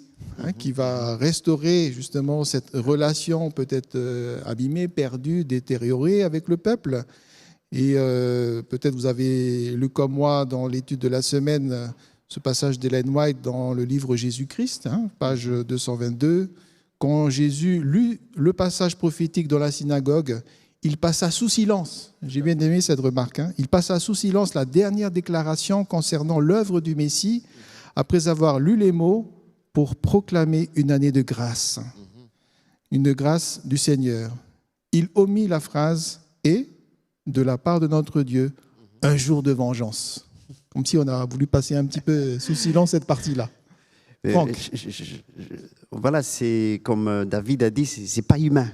qui va restaurer justement cette relation peut-être abîmée, perdue, détériorée avec le peuple. Et peut-être vous avez lu comme moi dans l'étude de la semaine ce passage d'Ellen White dans le livre Jésus-Christ, page 222. Quand Jésus lut le passage prophétique dans la synagogue, il passa sous silence, j'ai bien aimé cette remarque, il passa sous silence la dernière déclaration concernant l'œuvre du Messie, après avoir lu les mots pour proclamer une année de grâce, une grâce du Seigneur. Il omit la phrase « et, de la part de notre Dieu, un jour de vengeance ». Comme si on a voulu passer un petit peu sous silence cette partie-là. Franck. Voilà, c'est comme David a dit, c'est pas humain.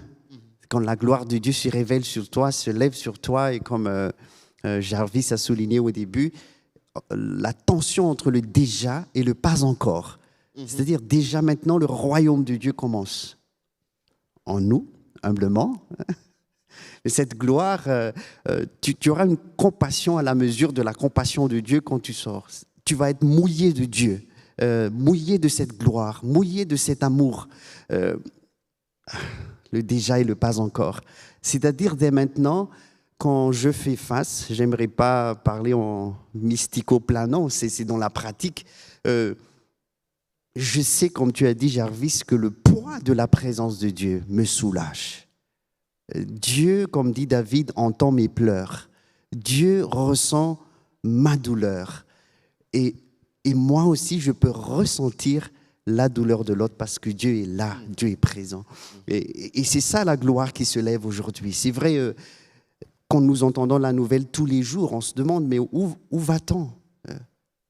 Quand la gloire de Dieu se révèle sur toi, se lève sur toi, et comme Jarvis a souligné au début, la tension entre le déjà et le pas encore. C'est-à-dire déjà maintenant, le royaume de Dieu commence. En nous, humblement. Et cette gloire, tu auras une compassion à la mesure de la compassion de Dieu quand tu sors. Tu vas être mouillé de Dieu. Mouillé de cette gloire, mouillé de cet amour, le déjà et le pas encore. C'est-à-dire dès maintenant, quand je fais face, j'aimerais pas parler en mystico-planant, c'est dans la pratique. Je sais, comme tu as dit, Jarvis, que le poids de la présence de Dieu me soulage. Dieu, comme dit David, entend mes pleurs. Dieu ressent ma douleur. Et moi aussi, je peux ressentir la douleur de l'autre parce que Dieu est là, Dieu est présent. Et c'est ça la gloire qui se lève aujourd'hui. C'est vrai, quand nous entendons la nouvelle tous les jours, on se demande, mais où va-t-on ?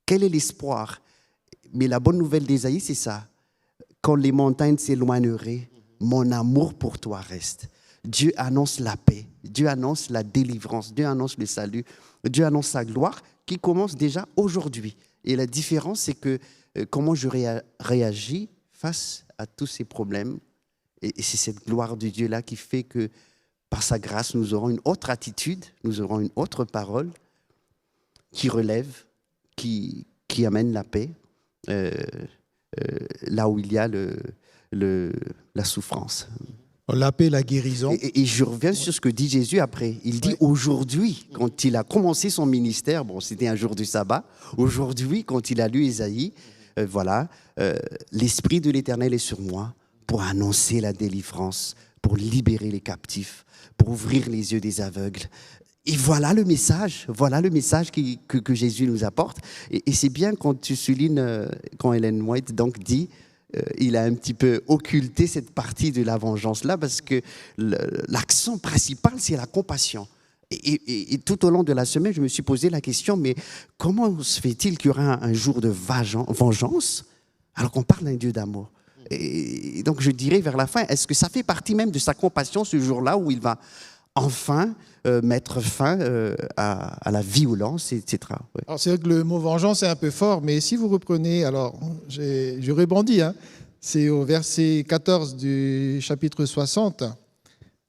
Quel est l'espoir ? Mais la bonne nouvelle d'Ésaïe, c'est ça. Quand les montagnes s'éloigneraient, mon amour pour toi reste. Dieu annonce la paix, Dieu annonce la délivrance, Dieu annonce le salut, Dieu annonce sa gloire qui commence déjà aujourd'hui. Et la différence, c'est que comment je réagis face à tous ces problèmes. Et c'est cette gloire de Dieu-là qui fait que, par sa grâce, nous aurons une autre attitude, nous aurons une autre parole qui relève, qui amène la paix là où il y a la souffrance. La paix, la guérison. Et je reviens sur ce que dit Jésus après. Il dit aujourd'hui, quand il a commencé son ministère, bon, c'était un jour du sabbat, aujourd'hui, quand il a lu Ésaïe, voilà, l'Esprit de l'Éternel est sur moi pour annoncer la délivrance, pour libérer les captifs, pour ouvrir les yeux des aveugles. Et voilà le message que Jésus nous apporte. Et c'est bien quand tu soulignes, quand Ellen White donc dit, il a un petit peu occulté cette partie de la vengeance-là parce que l'accent principal, c'est la compassion. Et tout au long de la semaine, je me suis posé la question, mais comment se fait-il qu'il y aura un jour de vengeance alors qu'on parle d'un Dieu d'amour? Et donc je dirais vers la fin, est-ce que ça fait partie même de sa compassion ce jour-là où il va enfin mettre fin à la violence, etc. Ouais. Alors c'est vrai que le mot vengeance est un peu fort, mais si vous reprenez, alors je rebondis, hein, c'est au verset 14 du chapitre 60,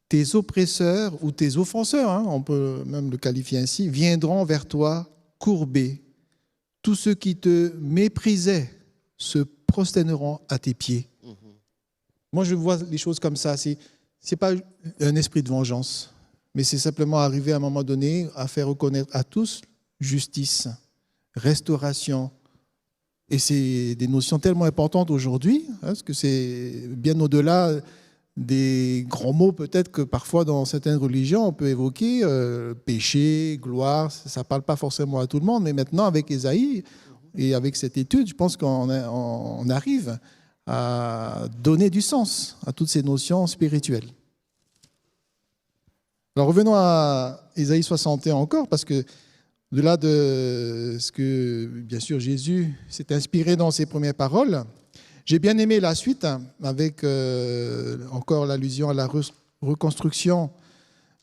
tes oppresseurs ou tes offenseurs, hein, on peut même le qualifier ainsi, viendront vers toi courbés. Tous ceux qui te méprisaient se prosterneront à tes pieds. Moi, je vois les choses comme ça. C'est pas un esprit de vengeance, mais c'est simplement arriver à un moment donné à faire reconnaître à tous justice, restauration. Et c'est des notions tellement importantes aujourd'hui, hein, parce que c'est bien au-delà des grands mots peut-être que parfois dans certaines religions on peut évoquer, péché, gloire, ça ne parle pas forcément à tout le monde, mais maintenant avec Ésaïe et avec cette étude, je pense qu'on arrive à donner du sens à toutes ces notions spirituelles. Alors revenons à Ésaïe 61 encore, parce que au-delà de ce que, bien sûr, Jésus s'est inspiré dans ses premières paroles, j'ai bien aimé la suite, hein, avec encore l'allusion à la reconstruction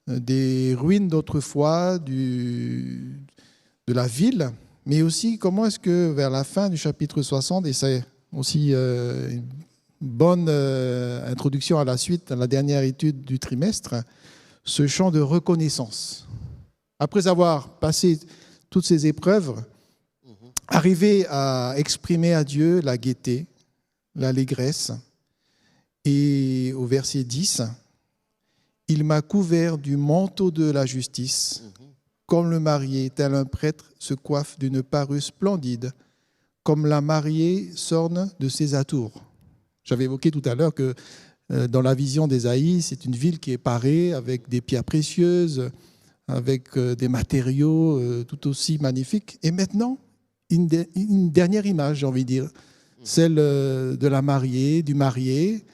des ruines d'autrefois, de la ville, mais aussi comment est-ce que vers la fin du chapitre 60, et c'est aussi une bonne introduction à la suite, à la dernière étude du trimestre, ce chant de reconnaissance. Après avoir passé toutes ces épreuves, arriver à exprimer à Dieu la gaieté, l'allégresse. Et au verset 10, « Il m'a couvert du manteau de la justice, comme le marié, tel un prêtre, se coiffe d'une parure splendide, comme la mariée s'orne de ses atours. » J'avais évoqué tout à l'heure que dans la vision d'Ésaïe, c'est une ville qui est parée avec des pierres précieuses, avec des matériaux tout aussi magnifiques. Et maintenant, une dernière image, j'ai envie de dire, celle de la mariée, du marié.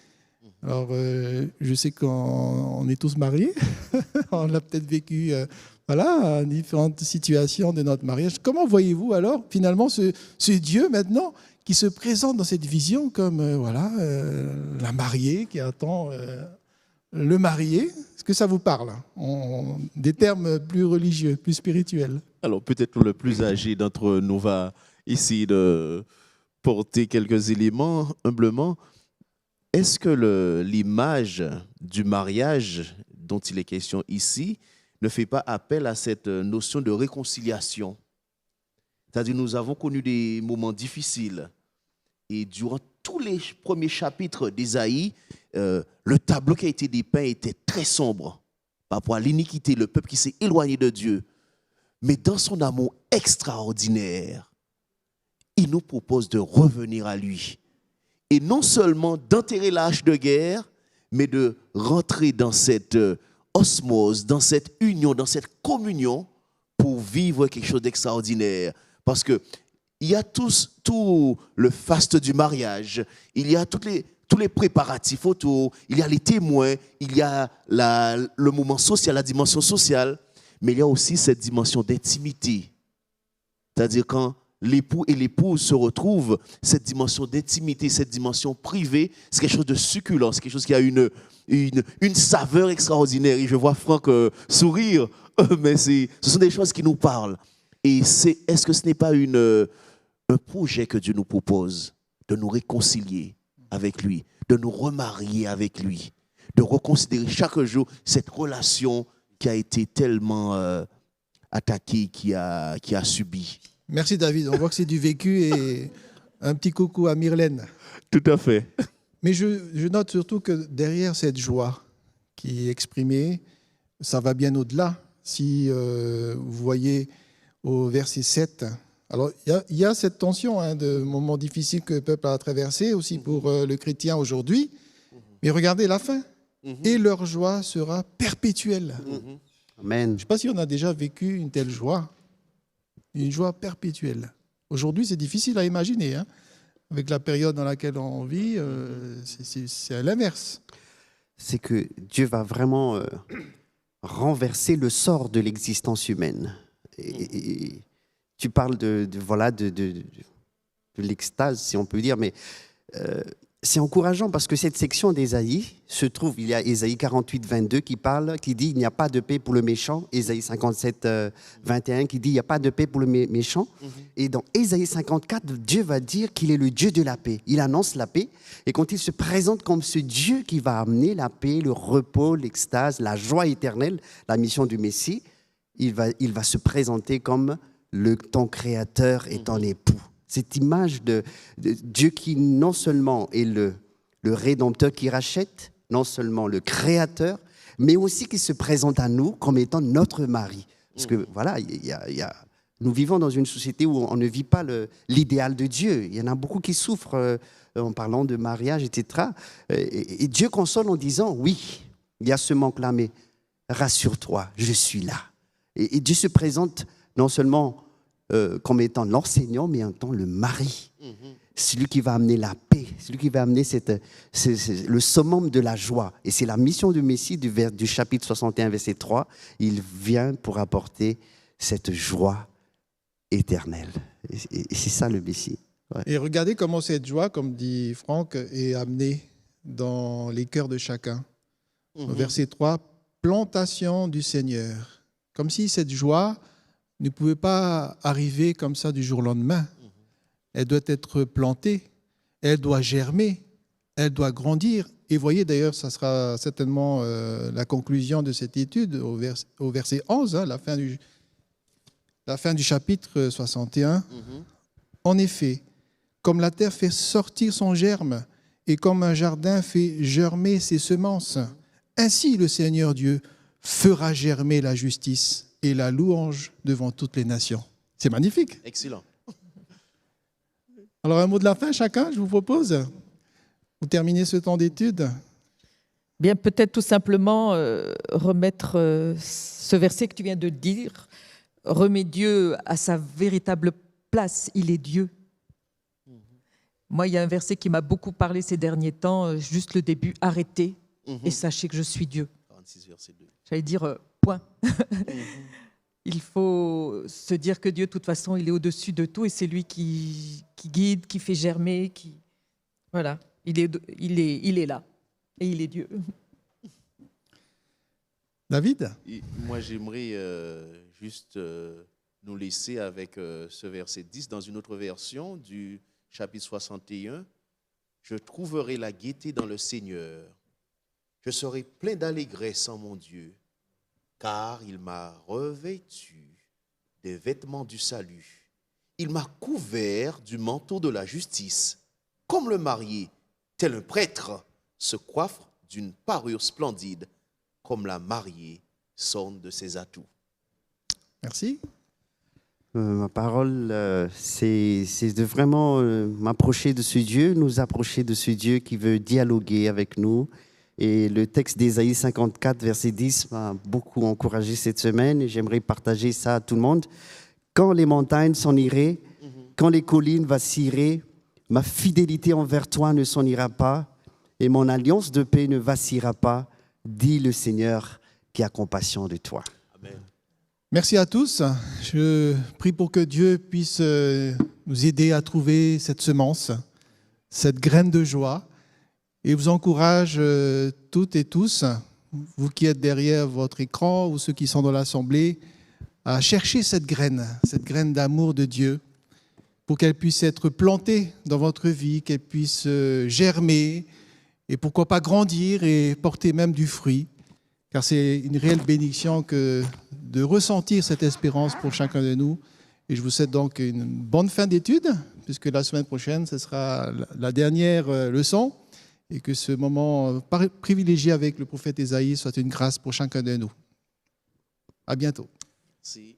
Alors, je sais qu'on est tous mariés, on a peut-être vécu voilà, différentes situations de notre mariage. Comment voyez-vous alors, finalement, ce Dieu maintenant qui se présente dans cette vision comme voilà, la mariée qui attend le marié? Est-ce que ça vous parle, en des termes plus religieux, plus spirituels? Alors, peut-être le plus âgé d'entre nous va essayer de porter quelques éléments humblement. Est-ce que l'image du mariage dont il est question ici ne fait pas appel à cette notion de réconciliation? C'est-à-dire, nous avons connu des moments difficiles et durant tous les premiers chapitres d'Ésaïe, le tableau qui a été dépeint était très sombre par rapport à l'iniquité, le peuple qui s'est éloigné de Dieu. Mais dans son amour extraordinaire, il nous propose de revenir à lui. Et non seulement d'enterrer la hache de guerre, mais de rentrer dans cette osmose, dans cette union, dans cette communion pour vivre quelque chose d'extraordinaire. Parce que il y a tout le faste du mariage, il y a tous les préparatifs autour, il y a les témoins, il y a le moment social, la dimension sociale, mais il y a aussi cette dimension d'intimité. C'est-à-dire quand l'époux et l'épouse se retrouvent, cette dimension d'intimité, cette dimension privée, c'est quelque chose de succulent, c'est quelque chose qui a une saveur extraordinaire. Et je vois Franck sourire, mais ce sont des choses qui nous parlent. Et est-ce que ce n'est pas une un projet que Dieu nous propose, de nous réconcilier avec lui, de nous remarier avec lui, de reconsidérer chaque jour cette relation qui a été tellement attaquée, qui a subi. Merci David, on voit que c'est du vécu et un petit coucou à Myrlène. Tout à fait. Mais je note surtout que derrière cette joie qui est exprimée, ça va bien au-delà. Si vous voyez au verset 7, alors il y a cette tension de moments difficiles que le peuple a traversé aussi pour le chrétien aujourd'hui. Mais regardez la fin. Et leur joie sera perpétuelle. Amen. Je ne sais pas si on a déjà vécu une telle joie, une joie perpétuelle. Aujourd'hui, c'est difficile à imaginer. Avec la période dans laquelle on vit, c'est à l'inverse. C'est que Dieu va vraiment renverser le sort de l'existence humaine. Et tu parles de l'extase, si on peut dire, mais c'est encourageant parce que cette section d'Ésaïe se trouve, il y a Ésaïe 48, 22 qui dit il n'y a pas de paix pour le méchant, Ésaïe 57, 21 qui dit il n'y a pas de paix pour le méchant. Et dans Ésaïe 54, Dieu va dire qu'il est le Dieu de la paix. Il annonce la paix et quand il se présente comme ce Dieu qui va amener la paix, le repos, l'extase, la joie éternelle, la mission du Messie, il va se présenter comme ton créateur et ton époux. Cette image de Dieu qui non seulement est le rédempteur qui rachète, non seulement le créateur, mais aussi qui se présente à nous comme étant notre mari. Parce que voilà, nous vivons dans une société où on ne vit pas l'idéal de Dieu. Il y en a beaucoup qui souffrent en parlant de mariage, etc. Et Dieu console en disant, oui, il y a ce manque-là, mais rassure-toi, je suis là. Et Dieu se présente non seulement comme étant l'enseignant, mais en tant le mari. Celui qui va amener la paix, celui qui va amener le summum de la joie. Et c'est la mission du Messie du chapitre 61, verset 3. Il vient pour apporter cette joie éternelle. Et c'est ça le Messie. Ouais. Et regardez comment cette joie, comme dit Franck, est amenée dans les cœurs de chacun. Au verset 3, plantation du Seigneur. Comme si cette joie ne pouvait pas arriver comme ça du jour au lendemain. Elle doit être plantée, elle doit germer, elle doit grandir. Et voyez d'ailleurs, ça sera certainement la conclusion de cette étude au verset 11, la fin du chapitre 61. En effet, comme la terre fait sortir son germe et comme un jardin fait germer ses semences, ainsi le Seigneur Dieu fera germer la justice et la louange devant toutes les nations. C'est magnifique. Excellent. Alors, un mot de la fin, chacun, je vous propose. Vous terminez ce temps d'étude. Bien, peut-être tout simplement remettre ce verset que tu viens de dire, remet Dieu à sa véritable place. Il est Dieu. Moi, il y a un verset qui m'a beaucoup parlé ces derniers temps, juste le début, arrêtez et sachez que je suis Dieu. 46, verset 2. J'allais dire point. Il faut se dire que Dieu, de toute façon, il est au-dessus de tout et c'est lui qui guide, qui fait germer, voilà, il est là et il est Dieu. David ? Moi, j'aimerais juste nous laisser avec ce verset 10 dans une autre version du chapitre 61. Je trouverai la gaieté dans le Seigneur. Je serai plein d'allégresse en mon Dieu, car il m'a revêtu des vêtements du salut. Il m'a couvert du manteau de la justice, comme le marié, tel un prêtre, se coiffe d'une parure splendide, comme la mariée s'orne de ses atouts. Merci. Ma parole, c'est de vraiment m'approcher de ce Dieu, nous approcher de ce Dieu qui veut dialoguer avec nous. Et le texte d'Ésaïe 54, verset 10, m'a beaucoup encouragé cette semaine et j'aimerais partager ça à tout le monde. Quand les montagnes s'en iraient, quand les collines vacilleraient, ma fidélité envers toi ne s'en ira pas et mon alliance de paix ne vacillera pas, dit le Seigneur qui a compassion de toi. Amen. Merci à tous. Je prie pour que Dieu puisse nous aider à trouver cette semence, cette graine de joie. Et vous encourage toutes et tous, vous qui êtes derrière votre écran ou ceux qui sont dans l'assemblée, à chercher cette graine d'amour de Dieu pour qu'elle puisse être plantée dans votre vie, qu'elle puisse germer et pourquoi pas grandir et porter même du fruit. Car c'est une réelle bénédiction que de ressentir cette espérance pour chacun de nous. Et je vous souhaite donc une bonne fin d'études, puisque la semaine prochaine, ce sera la dernière leçon, et que ce moment privilégié avec le prophète Ésaïe soit une grâce pour chacun de nous. À bientôt. Merci.